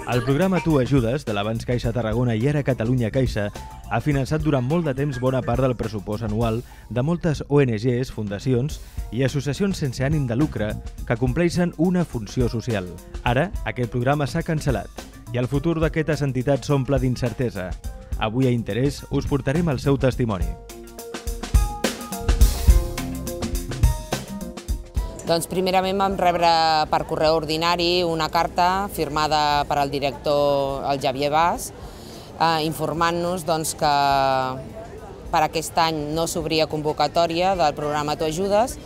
El programa Tu Ajudes, de l'abans Caixa Tarragona i ara Catalunya Caixa, ha finançat durant molt de temps bona part del pressupost anual de moltes ONGs, fundacions i associacions sense ànim de lucre que compleixen una funció social. Ara, aquest programa s'ha cancel·lat i el futur d'aquestes entitats s'omple d'incertesa. Avui a Interès us portarem el seu testimoni. Doncs primerament vam rebre per correu ordinari una carta firmada per al director, el Javier Bas, informant-nos que per aquest any no s'obria convocatòria del programa Tu Ajudes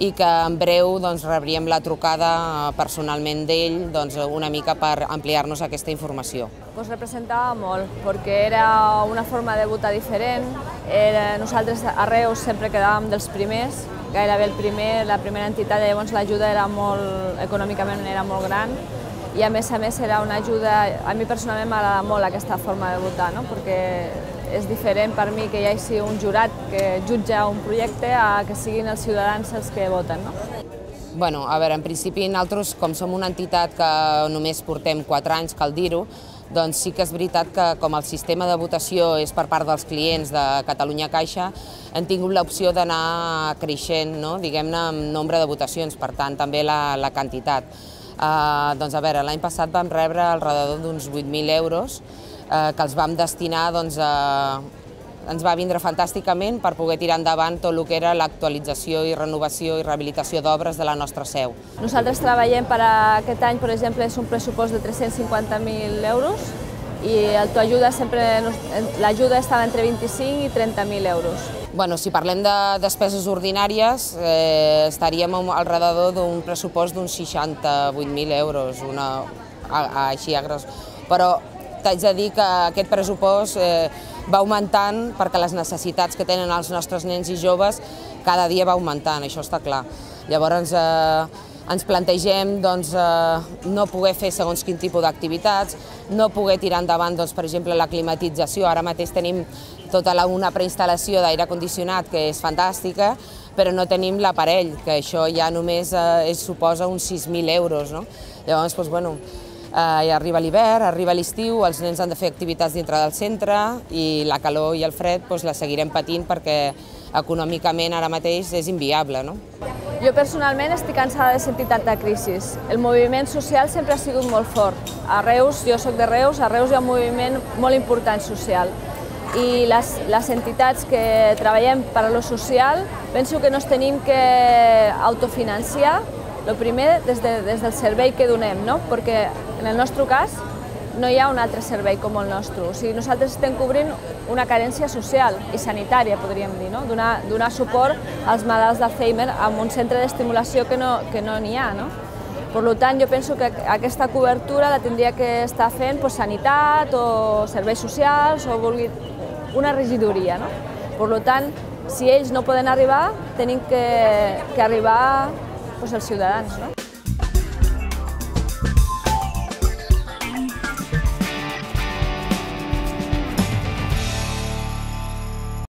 i que en breu rebríem la trucada personalment d'ell una mica per ampliar-nos aquesta informació. Pues representava molt, perquè era una forma de votar diferent. Nosaltres a Reus sempre quedàvem dels primers, gairebé la primera entitat, llavors l'ajuda econòmicament era molt gran i a més era una ajuda, a mi personalment m'agrada molt aquesta forma de votar, perquè és diferent per mi que hi hagi un jurat que jutja un projecte a que siguin els ciutadans els que voten. A veure, en principi nosaltres, com som una entitat que només portem 4 anys, cal dir-ho, doncs sí que és veritat que com el sistema de votació és per part dels clients de Catalunya Caixa, hem tingut l'opció d'anar creixent, diguem-ne, en nombre de votacions, per tant, també la quantitat. Doncs a veure, l'any passat vam rebre al redador d'uns 8.000 euros que els vam destinar, ens va vindre fantàsticament per poder tirar endavant tot el que era l'actualització i renovació i rehabilitació d'obres de la nostra seu. Nosaltres treballem per aquest any, per exemple, és un pressupost de 350.000 euros i el Tu Ajuda sempre, l'ajuda estava entre 25 i 30.000 euros. Si parlem de despeses ordinàries, estaríem al redador d'un pressupost d'uns 68.000 euros, així a gros. Però t'haig de dir que aquest pressupost va augmentant perquè les necessitats que tenen els nostres nens i joves cada dia va augmentant, això està clar. Llavors ens plantegem no poder fer segons quin tipus d'activitats, no poder tirar endavant, per exemple, la climatització. Ara mateix tenim tota una preinstal·lació d'aire condicionat que és fantàstica, però no tenim l'aparell, que això ja només suposa uns 6.000 euros. Llavors, ja arriba l'hivern, arriba l'estiu, els nens han de fer activitats dintre del centre i la calor i el fred la seguirem patint perquè econòmicament ara mateix és inviable. Jo personalment estic cansada de sentir tanta crisi. El moviment social sempre ha sigut molt fort. A Reus, jo soc de Reus, a Reus hi ha un moviment molt important social i les entitats que treballem per a lo social penso que no ens tenim que autofinanciar, el primer des del servei que donem, perquè en el nostre cas no hi ha un altre servei com el nostre. O sigui, nosaltres estem cobrint una carència social i sanitària, podríem dir, donar suport als malalts d'Alzheimer en un centre d'estimulació que no n'hi ha. Per tant, jo penso que aquesta cobertura la tindria que estar fent sanitat o serveis socials o una regidoria. Per tant, si ells no poden arribar, tenim que arribar els ciutadans.